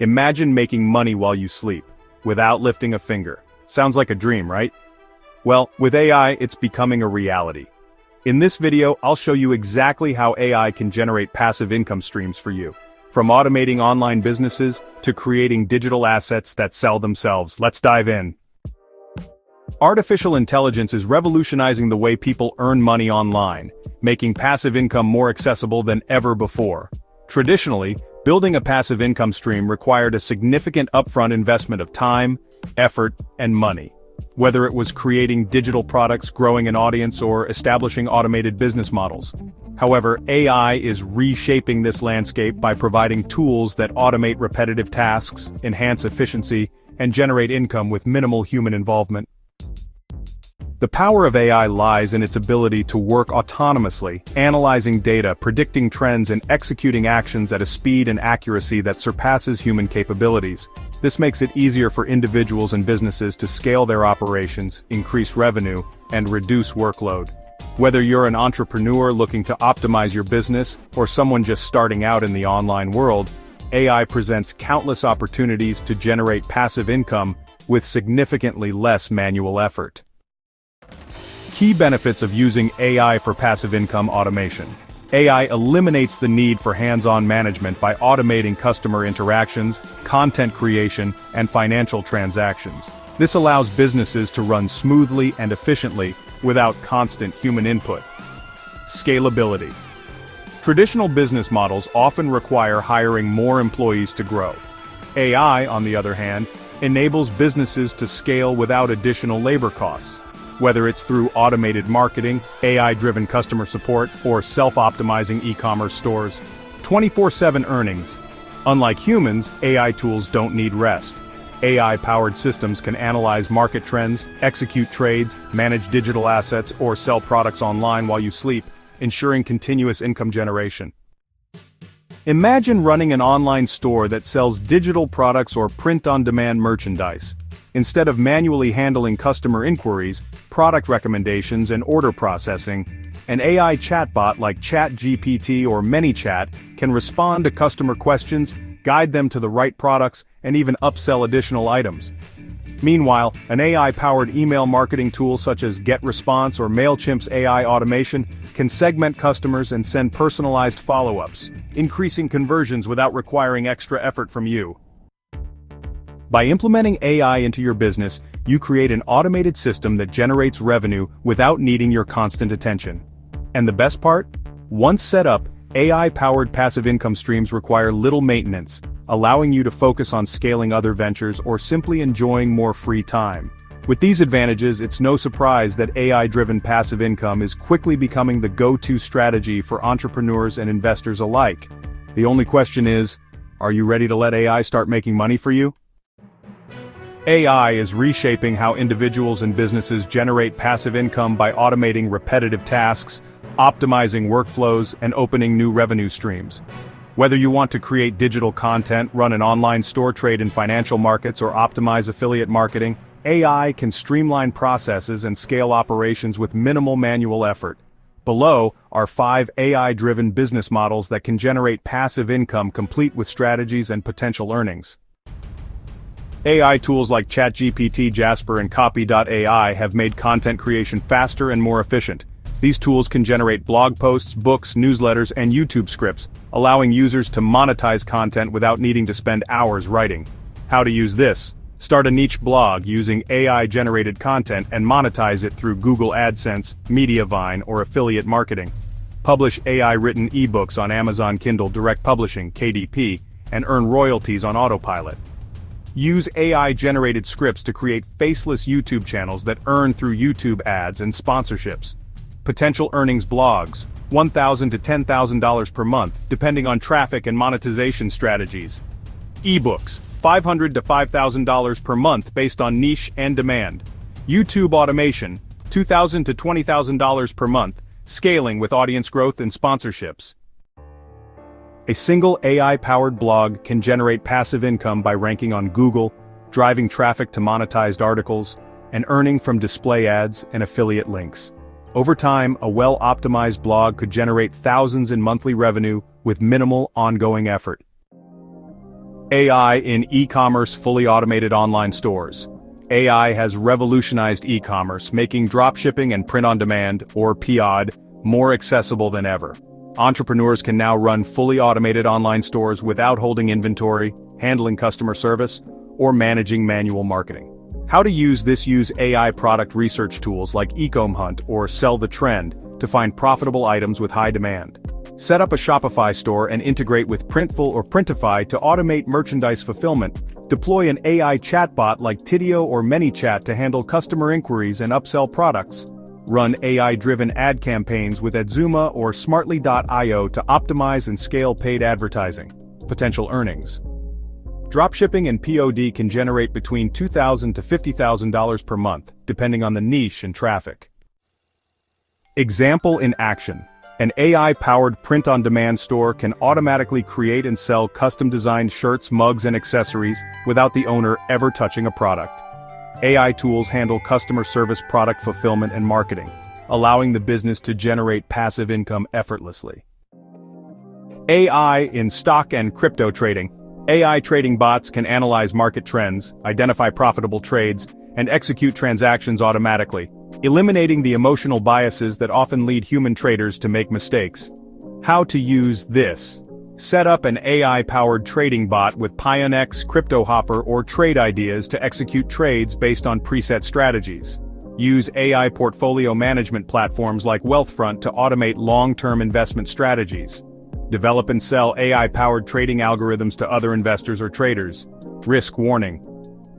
Imagine making money while you sleep, without lifting a finger. Sounds like a dream, right? Well, with AI, it's becoming a reality. In this video, I'll show you exactly how AI can generate passive income streams for you. From automating online businesses, to creating digital assets that sell themselves. Let's dive in. Artificial intelligence is revolutionizing the way people earn money online, making passive income more accessible than ever before. Traditionally, building a passive income stream required a significant upfront investment of time, effort, and money. Whether it was creating digital products, growing an audience, or establishing automated business models. However, AI is reshaping this landscape by providing tools that automate repetitive tasks, enhance efficiency, and generate income with minimal human involvement. The power of AI lies in its ability to work autonomously, analyzing data, predicting trends, and executing actions at a speed and accuracy that surpasses human capabilities. This makes it easier for individuals and businesses to scale their operations, increase revenue, and reduce workload. Whether you're an entrepreneur looking to optimize your business, or someone just starting out in the online world, AI presents countless opportunities to generate passive income with significantly less manual effort. Key benefits of using AI for passive income automation. AI eliminates the need for hands-on management by automating customer interactions, content creation, and financial transactions. This allows businesses to run smoothly and efficiently without constant human input. Scalability. Traditional business models often require hiring more employees to grow. AI, on the other hand, enables businesses to scale without additional labor costs. Whether it's through automated marketing, AI-driven customer support, or self-optimizing e-commerce stores. 24/7 earnings. Unlike humans, AI tools don't need rest. AI-powered systems can analyze market trends, execute trades, manage digital assets, or sell products online while you sleep, ensuring continuous income generation. Imagine running an online store that sells digital products or print-on-demand merchandise. Instead of manually handling customer inquiries, product recommendations, and order processing, an AI chatbot like ChatGPT or ManyChat can respond to customer questions, guide them to the right products, and even upsell additional items. Meanwhile, an AI-powered email marketing tool such as GetResponse or MailChimp's AI automation can segment customers and send personalized follow-ups, increasing conversions without requiring extra effort from you. By implementing AI into your business, you create an automated system that generates revenue without needing your constant attention. And the best part? Once set up, AI-powered passive income streams require little maintenance, allowing you to focus on scaling other ventures or simply enjoying more free time. With these advantages, it's no surprise that AI-driven passive income is quickly becoming the go-to strategy for entrepreneurs and investors alike. The only question is, are you ready to let AI start making money for you? AI is reshaping how individuals and businesses generate passive income by automating repetitive tasks, optimizing workflows, and opening new revenue streams. Whether you want to create digital content, run an online store, trade in financial markets, or optimize affiliate marketing, AI can streamline processes and scale operations with minimal manual effort. Below are 5 AI-driven business models that can generate passive income complete with strategies and potential earnings. AI tools like ChatGPT, Jasper, and Copy.ai have made content creation faster and more efficient. These tools can generate blog posts, books, newsletters, and YouTube scripts, allowing users to monetize content without needing to spend hours writing. How to use this? Start a niche blog using AI-generated content and monetize it through Google AdSense, Mediavine, or affiliate marketing. Publish AI-written ebooks on Amazon Kindle Direct Publishing, KDP, and earn royalties on autopilot. Use AI-generated scripts to create faceless YouTube channels that earn through YouTube ads and sponsorships. Potential earnings blogs, $1,000 to $10,000 per month, depending on traffic and monetization strategies. Ebooks, $500 to $5,000 per month based on niche and demand. YouTube automation, $2,000 to $20,000 per month, scaling with audience growth and sponsorships. A single AI-powered blog can generate passive income by ranking on Google, driving traffic to monetized articles, and earning from display ads and affiliate links. Over time, a well-optimized blog could generate thousands in monthly revenue with minimal ongoing effort. AI in e-commerce fully automated online stores. AI has revolutionized e-commerce, making dropshipping and print-on-demand, or POD, more accessible than ever. Entrepreneurs can now run fully automated online stores without holding inventory, handling customer service, or managing manual marketing. How to use this: use AI product research tools like Ecom Hunt or Sell the Trend to find profitable items with high demand. Set up a Shopify store and integrate with Printful or Printify to automate merchandise fulfillment. Deploy an AI chatbot like Tidio or ManyChat to handle customer inquiries and upsell products. Run AI-driven ad campaigns with Adzuma or Smartly.io to optimize and scale paid advertising. Potential earnings. Dropshipping and POD can generate between $2,000 to $50,000 per month, depending on the niche and traffic. Example in action. An AI-powered print-on-demand store can automatically create and sell custom-designed shirts, mugs, and accessories without the owner ever touching a product. AI tools handle customer service, product fulfillment, and marketing, allowing the business to generate passive income effortlessly. AI in stock and crypto trading. AI trading bots can analyze market trends, identify profitable trades, and execute transactions automatically, eliminating the emotional biases that often lead human traders to make mistakes. How to use this. Set up an AI-powered trading bot with PionX, CryptoHopper, or Trade Ideas to execute trades based on preset strategies. Use AI portfolio management platforms like Wealthfront to automate long-term investment strategies. Develop and sell AI-powered trading algorithms to other investors or traders. Risk warning.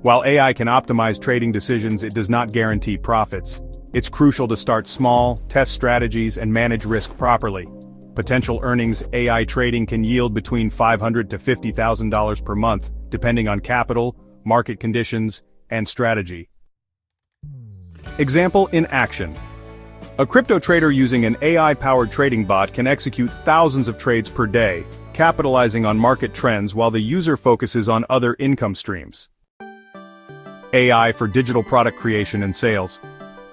While AI can optimize trading decisions, it does not guarantee profits. It's crucial to start small, test strategies, and manage risk properly. Potential earnings. AI trading can yield between $500 to $50,000 per month, depending on capital, market conditions, and strategy. Example in action. A crypto trader using an AI-powered trading bot can execute thousands of trades per day, capitalizing on market trends while the user focuses on other income streams. AI for digital product creation and sales.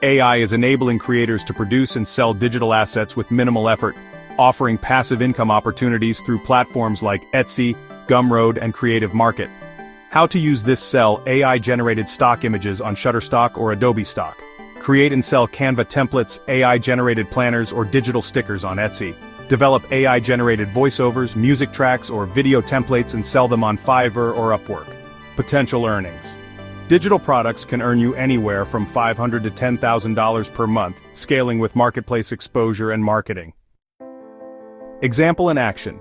AI is enabling creators to produce and sell digital assets with minimal effort, offering passive income opportunities through platforms like Etsy, Gumroad, and Creative Market. How to use this: sell AI-generated stock images on Shutterstock or Adobe Stock. Create and sell Canva templates, AI-generated planners, or digital stickers on Etsy. Develop AI-generated voiceovers, music tracks, or video templates and sell them on Fiverr or Upwork. Potential earnings. Digital products can earn you anywhere from $500 to $10,000 per month, scaling with marketplace exposure and marketing. Example in action.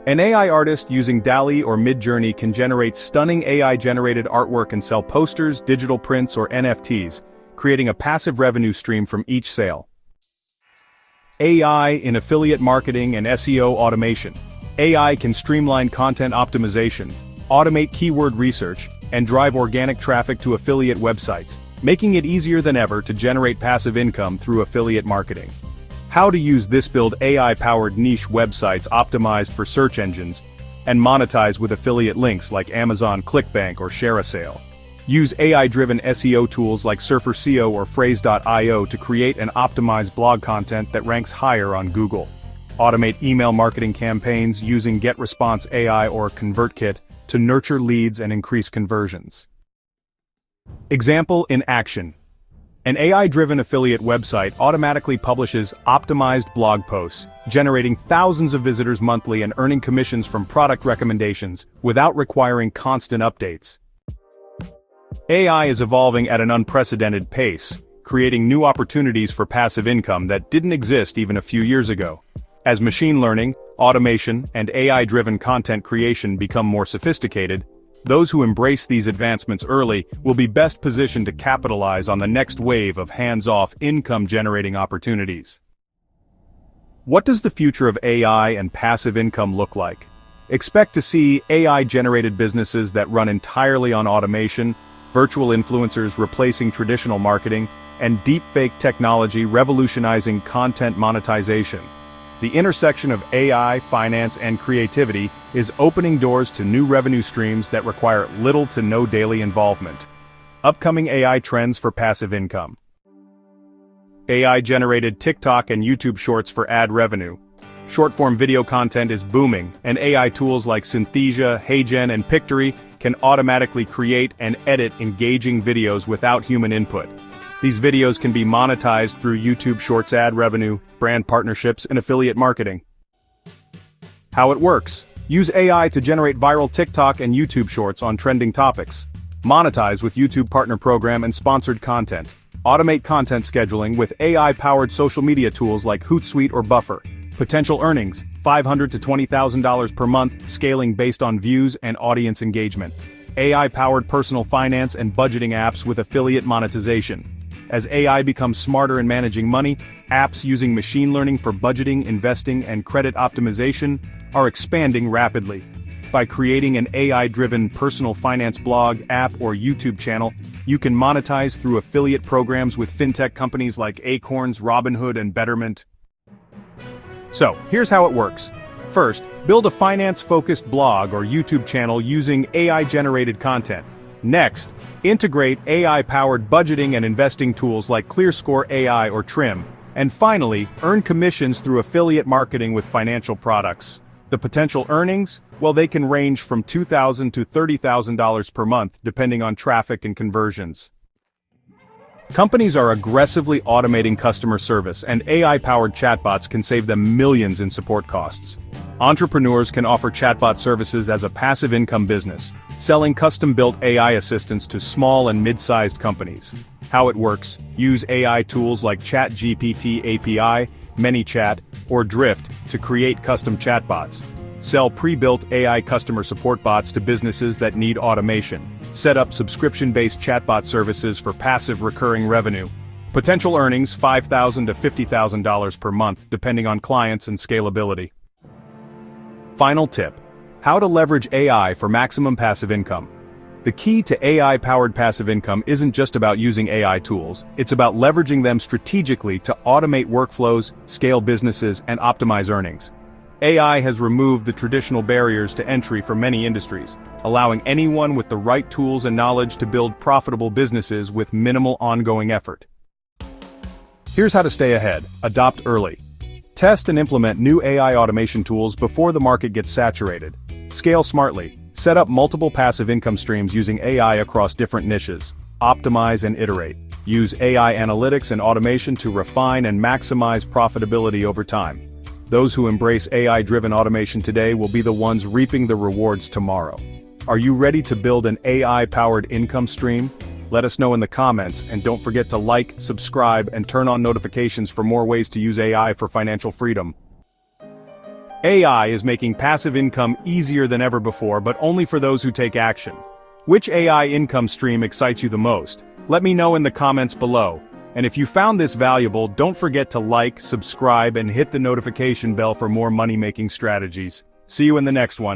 An AI artist using DALL-E or Midjourney can generate stunning AI-generated artwork and sell posters, digital prints, or NFTs, creating a passive revenue stream from each sale. AI in affiliate marketing and SEO automation. AI can streamline content optimization, automate keyword research, and drive organic traffic to affiliate websites, making it easier than ever to generate passive income through affiliate marketing. How to use this: build AI-powered niche websites optimized for search engines, and monetize with affiliate links like Amazon ClickBank or ShareASale. Use AI-driven SEO tools like Surfer SEO or Phrase.io to create and optimize blog content that ranks higher on Google. Automate email marketing campaigns using GetResponse AI or ConvertKit to nurture leads and increase conversions. Example in action. An AI-driven affiliate website automatically publishes optimized blog posts, generating thousands of visitors monthly and earning commissions from product recommendations without requiring constant updates. AI is evolving at an unprecedented pace, creating new opportunities for passive income that didn't exist even a few years ago. As machine learning, automation, and AI-driven content creation become more sophisticated, those who embrace these advancements early will be best positioned to capitalize on the next wave of hands-off income-generating opportunities. What does the future of AI and passive income look like? Expect to see AI-generated businesses that run entirely on automation, virtual influencers replacing traditional marketing, and deepfake technology revolutionizing content monetization. The intersection of AI, finance, and creativity is opening doors to new revenue streams that require little to no daily involvement. Upcoming AI trends for passive income. AI-generated TikTok and YouTube Shorts for ad revenue. Short-form video content is booming, and AI tools like Synthesia, HeyGen, and Pictory can automatically create and edit engaging videos without human input. These videos can be monetized through YouTube Shorts ad revenue, brand partnerships, and affiliate marketing. How it works: use AI to generate viral TikTok and YouTube Shorts on trending topics. Monetize with YouTube Partner Program and sponsored content. Automate content scheduling with AI-powered social media tools like Hootsuite or Buffer. Potential earnings: $500 to $20,000 per month, scaling based on views and audience engagement. AI-powered personal finance and budgeting apps with affiliate monetization. As AI becomes smarter in managing money, apps using machine learning for budgeting, investing, and credit optimization are expanding rapidly. By creating an AI-driven personal finance blog, app, or YouTube channel, you can monetize through affiliate programs with fintech companies like Acorns, Robinhood, and Betterment. So, here's how it works. First, build a finance-focused blog or YouTube channel using AI-generated content. Next, integrate AI-powered budgeting and investing tools like ClearScore AI or Trim. And finally, earn commissions through affiliate marketing with financial products. The potential earnings? Well, they can range from $2,000 to $30,000 per month, depending on traffic and conversions. Companies are aggressively automating customer service, and AI-powered chatbots can save them millions in support costs. Entrepreneurs can offer chatbot services as a passive income business, selling custom-built AI assistants to small and mid-sized companies. How it works: use AI tools like ChatGPT API, ManyChat, or Drift to create custom chatbots. Sell pre-built AI customer support bots to businesses that need automation. Set up subscription-based chatbot services for passive recurring revenue. Potential earnings: $5,000 to $50,000 per month, depending on clients and scalability. Final tip: how to leverage AI for maximum passive income. The key to AI-powered passive income isn't just about using AI tools, it's about leveraging them strategically to automate workflows, scale businesses, and optimize earnings. AI has removed the traditional barriers to entry for many industries, allowing anyone with the right tools and knowledge to build profitable businesses with minimal ongoing effort. Here's how to stay ahead: adopt early. Test and implement new AI automation tools before the market gets saturated. Scale smartly. Set up multiple passive income streams using AI across different niches. Optimize and iterate. Use AI analytics and automation to refine and maximize profitability over time. Those who embrace AI-driven automation today will be the ones reaping the rewards tomorrow. Are you ready to build an AI-powered income stream? Let us know in the comments, and don't forget to like, subscribe, and turn on notifications for more ways to use AI for financial freedom. AI is making passive income easier than ever before, but only for those who take action. Which AI income stream excites you the most? Let me know in the comments below. And if you found this valuable, don't forget to like, subscribe, and hit the notification bell for more money-making strategies. See you in the next one.